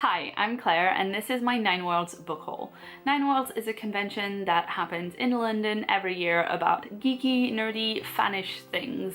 Hi, I'm Claire and this is my Nine Worlds book haul. Nine Worlds is a convention that happens in London every year about geeky, nerdy, fanish things.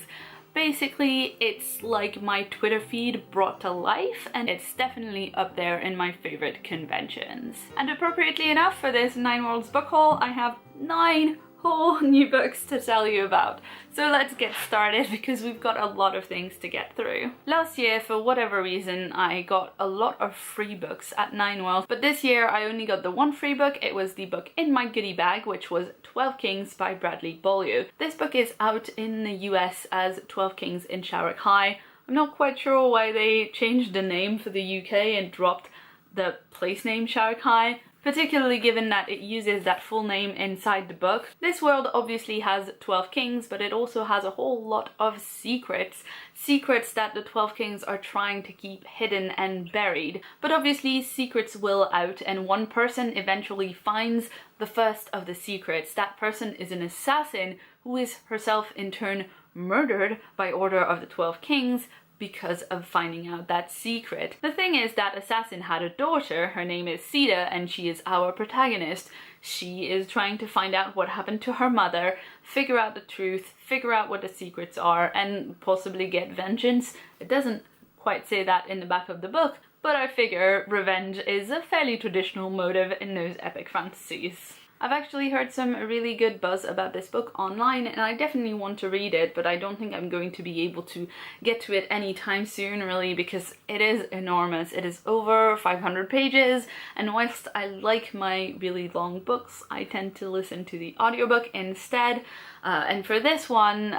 Basically, it's like my Twitter feed brought to life, and it's definitely up there in my favorite conventions. And appropriately enough, for this Nine Worlds book haul, I have 9 whole new books to tell you about. So let's get started because we've got a lot of things to get through. Last year, for whatever reason, I got a lot of free books at Nine Worlds, but this year I only got the one free book. It was the book in my goodie bag, which was 12 Kings by Bradley Beaulieu. This book is out in the US as 12 Kings in Shanghai. I'm not quite sure why they changed the name for the UK and dropped the place name Shanghai, particularly given that it uses that full name inside the book. This world obviously has 12 kings, but it also has a whole lot of secrets. Secrets that the 12 kings are trying to keep hidden and buried. But obviously secrets will out, and one person eventually finds the first of the secrets. That person is an assassin who is herself in turn murdered by order of the 12 kings because of finding out that secret. The thing is, that assassin had a daughter. Her name is Sita, and she is our protagonist. She is trying to find out what happened to her mother, figure out the truth, figure out what the secrets are, and possibly get vengeance. It doesn't quite say that in the back of the book, but I figure revenge is a fairly traditional motive in those epic fantasies. I've actually heard some really good buzz about this book online, and I definitely want to read it, but I don't think I'm going to be able to get to it anytime soon, really, because it is enormous. It is over 500 pages, and whilst I like my really long books, I tend to listen to the audiobook instead. And for this one,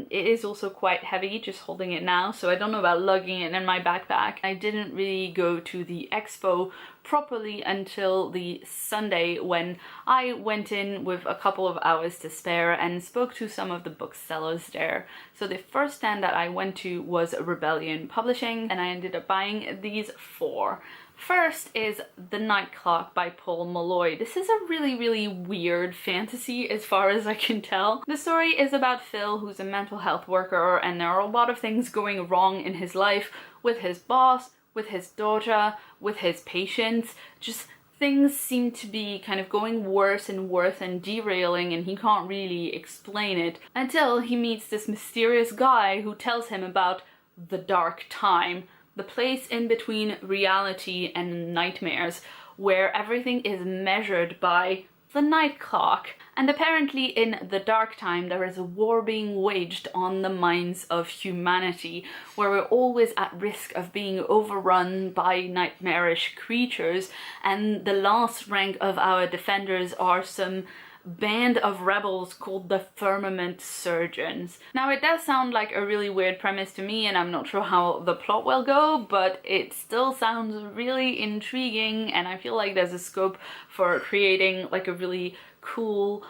it is also quite heavy, just holding it now, so I don't know about lugging it in my backpack. I didn't really go to the expo properly until the Sunday, when I went in with a couple of hours to spare and spoke to some of the booksellers there. So the first stand that I went to was Rebellion Publishing, and I ended up buying these 4. First is The Night Clock by Paul Malloy. This is a really weird fantasy as far as I can tell. The story is about Phil, who's a mental health worker, and there are a lot of things going wrong in his life with his boss, with his daughter, with his patients. Just things seem to be kind of going worse and worse and derailing, and he can't really explain it until he meets this mysterious guy who tells him about the dark time, the place in between reality and nightmares, where everything is measured by the night clock. And apparently in the dark time there is a war being waged on the minds of humanity, where we're always at risk of being overrun by nightmarish creatures, and the last rank of our defenders are some band of rebels called the Firmament Surgeons. Now, it does sound like a really weird premise to me, and I'm not sure how the plot will go, but it still sounds really intriguing, and I feel like there's a scope for creating like a really cool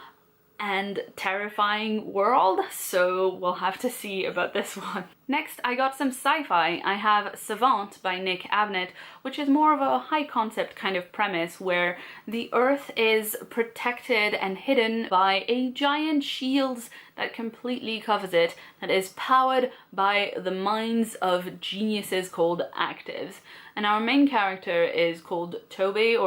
and terrifying world, so we'll have to see about this one. Next, I got some sci-fi. I have Savant by Nick Avnet, which is more of a high concept kind of premise where the Earth is protected and hidden by a giant shield that completely covers it, that is powered by the minds of geniuses called actives. And our main character is called Toby.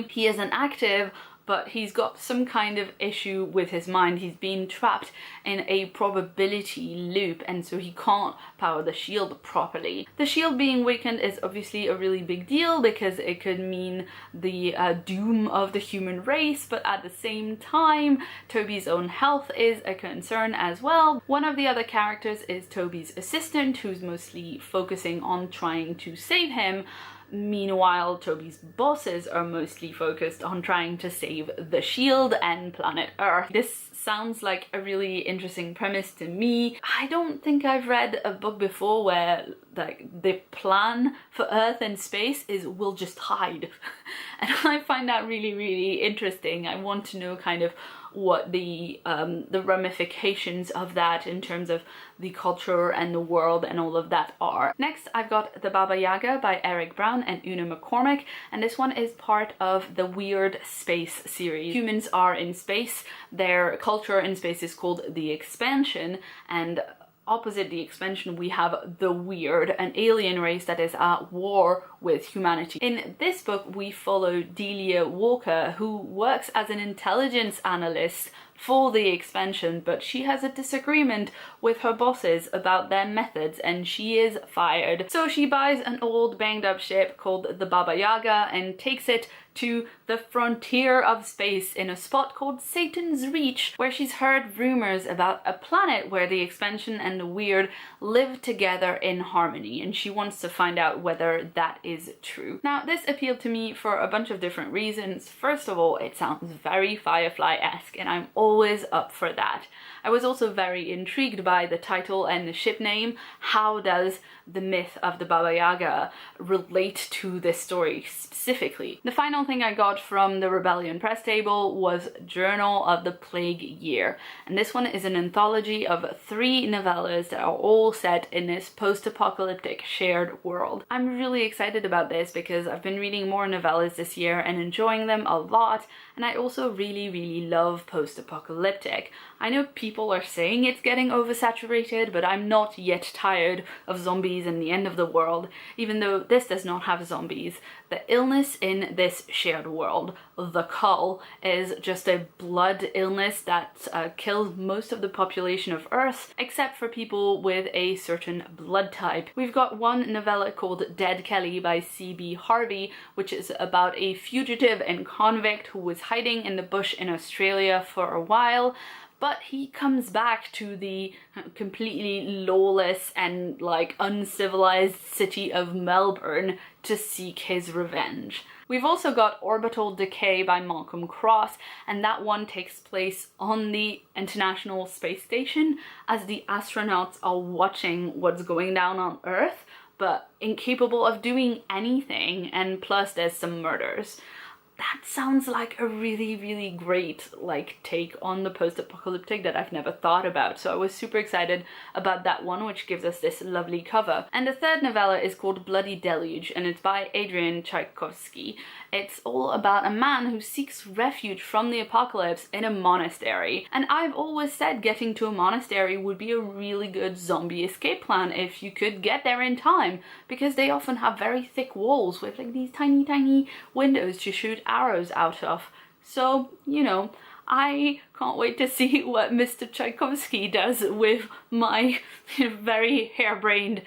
He is an active, but he's got some kind of issue with his mind. He's been trapped in a probability loop, and so he can't power the shield properly. The shield being weakened is obviously a really big deal because it could mean the doom of the human race, but at the same time, Toby's own health is a concern as well. One of the other characters is Toby's assistant, who's mostly focusing on trying to save him. Meanwhile, Toby's bosses are mostly focused on trying to save the shield and planet Earth. This sounds like a really interesting premise to me. I don't think I've read a book before where like the plan for Earth and space is we'll just hide. And I find that really interesting. I want to know kind of what the ramifications of that in terms of the culture and the world and all of that are. Next, I've got The Baba Yaga by Eric Brown and Una McCormick, and this one is part of the Weird Space series. Humans are in space, their culture in space is called the Expansion, and opposite the expansion, we have the Weird, an alien race that is at war with humanity. In this book, we follow Delia Walker, who works as an intelligence analyst for the expansion, but she has a disagreement with her bosses about their methods and she is fired. So she buys an old banged up ship called the Baba Yaga and takes it to the frontier of space in a spot called Satan's Reach, where she's heard rumors about a planet where the expansion and the Weird live together in harmony, and she wants to find out whether that is true. Now, this appealed to me for a bunch of different reasons. First of all, it sounds very Firefly-esque, and I'm always up for that. I was also very intrigued by the title and the ship name. How does the myth of the Baba Yaga relate to this story specifically? The final thing I got from the Rebellion press table was Journal of the Plague Year, and this one is an anthology of 3 novellas that are all set in this post-apocalyptic shared world. I'm really excited about this because I've been reading more novellas this year and enjoying them a lot, and I also really love post-apocalyptic. I know people are saying it's getting oversaturated, but I'm not yet tired of zombies and the end of the world, even though this does not have zombies. The illness in this shared world, the cull, is just a blood illness that kills most of the population of Earth, except for people with a certain blood type. We've got one novella called Dead Kelly by C.B. Harvey, which is about a fugitive and convict who was hiding in the bush in Australia for a while, but he comes back to the completely lawless and like uncivilized city of Melbourne to seek his revenge. We've also got Orbital Decay by Malcolm Cross, and that one takes place on the International Space Station as the astronauts are watching what's going down on Earth, but incapable of doing anything, and plus there's some murders. That sounds like a really great take on the post-apocalyptic that I've never thought about, so I was super excited about that one, which gives us this lovely cover. And the third novella is called Bloody Deluge, and it's by Adrian Tchaikovsky. It's all about a man who seeks refuge from the apocalypse in a monastery, and I've always said getting to a monastery would be a really good zombie escape plan if you could get there in time, because they often have very thick walls with like these tiny windows to shoot arrows out of. So, you know, I can't wait to see what Mr. Tchaikovsky does with my very harebrained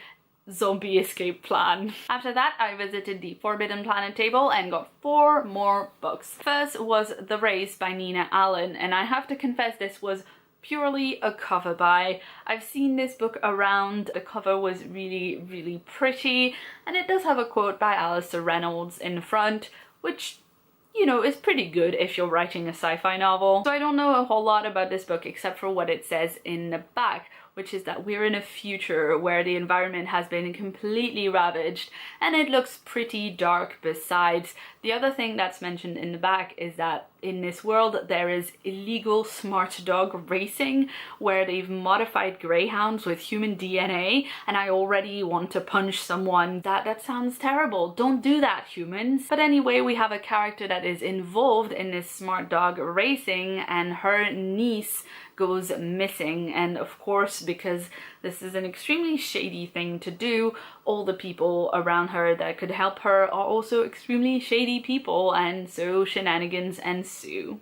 zombie escape plan. After that, I visited the Forbidden Planet table and got 4 more books. First was The Race by Nina Allen, and I have to confess this was purely a cover buy. I've seen this book around. The cover was really pretty, and it does have a quote by Alistair Reynolds in the front, which, you know, is pretty good if you're writing a sci-fi novel. So I don't know a whole lot about this book except for what it says in the back, which is that we're in a future where the environment has been completely ravaged, and it looks pretty dark besides. The other thing that's mentioned in the back is that in this world there is illegal smart dog racing where they've modified greyhounds with human DNA, and I already want to punch someone. That sounds terrible. Don't do that, humans. But anyway, we have a character that is involved in this smart dog racing, and her niece goes missing, and of course, because this is an extremely shady thing to do, all the people around her that could help her are also extremely shady people, and so shenanigans ensue.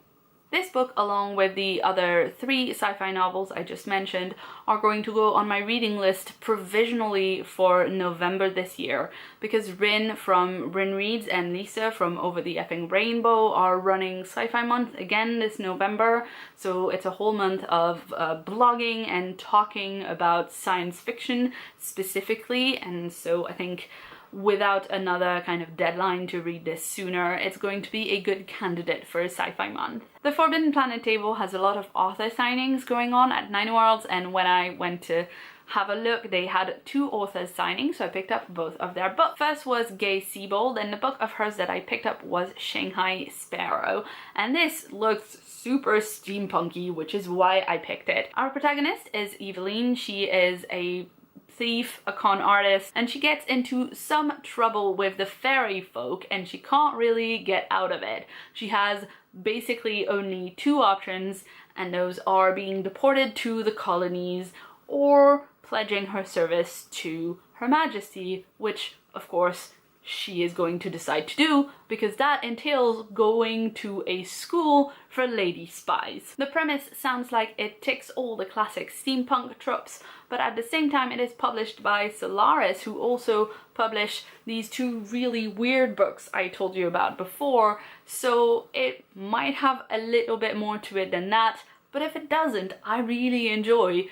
This book, along with the other 3 sci-fi novels I just mentioned, are going to go on my reading list provisionally for November this year, because Rin from Rin Reads and Lisa from Over the Effing Rainbow are running Sci-Fi Month again this November, so it's a whole month of blogging and talking about science fiction specifically, and so I think without another kind of deadline to read this sooner, it's going to be a good candidate for a sci-fi month. The Forbidden Planet table has a lot of author signings going on at Nine Worlds, and when I went to have a look, they had 2 authors signing, so I picked up both of their books. First was Gay Siebold, and the book of hers that I picked up was Shanghai Sparrow, and this looks super steampunky, which is why I picked it. Our protagonist is Eveline. She is a thief, a con artist, and she gets into some trouble with the fairy folk and she can't really get out of it. She has basically only 2 options, and those are being deported to the colonies or pledging her service to Her Majesty, which of course she is going to decide to do, because that entails going to a school for lady spies. The premise sounds like it ticks all the classic steampunk tropes, but at the same time it is published by Solaris, who also publish these two really weird books I told you about before, so it might have a little bit more to it than that, but if it doesn't, I really enjoy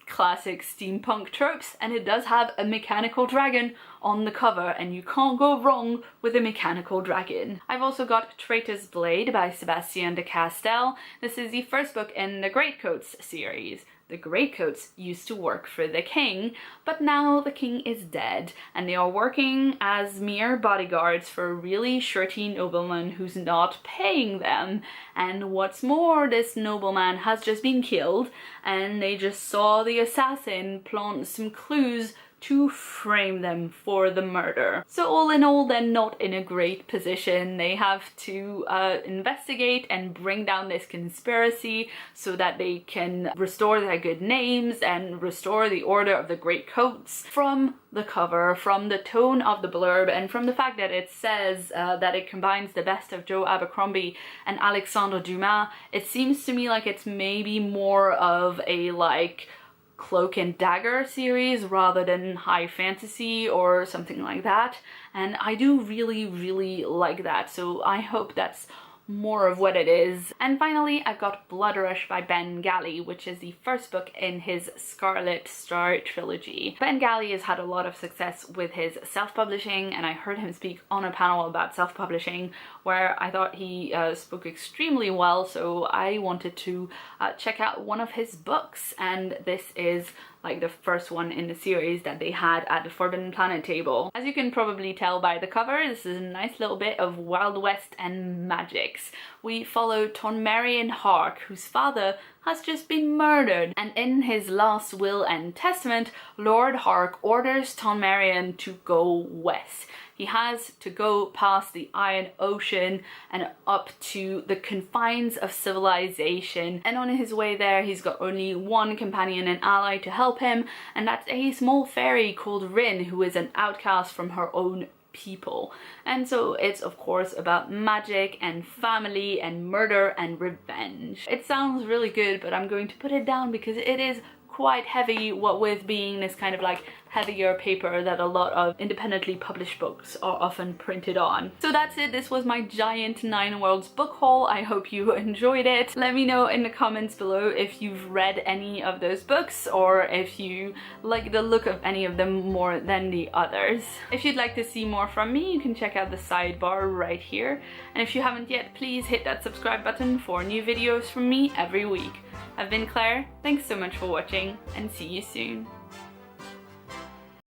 classic steampunk tropes, and it does have a mechanical dragon on the cover, and you can't go wrong with a mechanical dragon. I've also got Traitors Blade by Sebastien de Castel. This is the first book in the Greatcoats series. The Greatcoats used to work for the king, but now the king is dead, and they are working as mere bodyguards for a really shirty nobleman who's not paying them. And what's more, this nobleman has just been killed, and they just saw the assassin plant some clues to frame them for the murder. So all in all, they're not in a great position. They have to investigate and bring down this conspiracy so that they can restore their good names and restore the order of the Greatcoats. From the cover, from the tone of the blurb, and from the fact that it says that it combines the best of Joe Abercrombie and Alexandre Dumas, it seems to me like it's maybe more of a Cloak and Dagger series rather than high fantasy or something like that, and I do really like that, so I hope that's more of what it is. And finally, I've got Blood Rush by Ben Galley, which is the first book in his Scarlet Star trilogy. Ben Galley has had a lot of success with his self-publishing, and I heard him speak on a panel about self-publishing where I thought he spoke extremely well, so I wanted to check out one of his books, and this is the first one in the series that they had at the Forbidden Planet table. As you can probably tell by the cover, this is a nice little bit of Wild West and magics. We follow Tonmarian Hark, whose father has just been murdered, and in his last will and testament, Lord Hark orders Tonmarian to go west. He has to go past the Iron Ocean and up to the confines of civilization, and on his way there he's got only one companion and ally to help him, and that's a small fairy called Rin, who is an outcast from her own people. And so it's of course about magic and family and murder and revenge. It sounds really good, but I'm going to put it down because it is quite heavy, what with being this kind of heavier paper that a lot of independently published books are often printed on. So that's it. This was my giant 9 Worlds book haul. I hope you enjoyed it. Let me know in the comments below if you've read any of those books or if you like the look of any of them more than the others. If you'd like to see more from me, you can check out the sidebar right here. And if you haven't yet, please hit that subscribe button for new videos from me every week. I've been Claire, thanks so much for watching, and see you soon.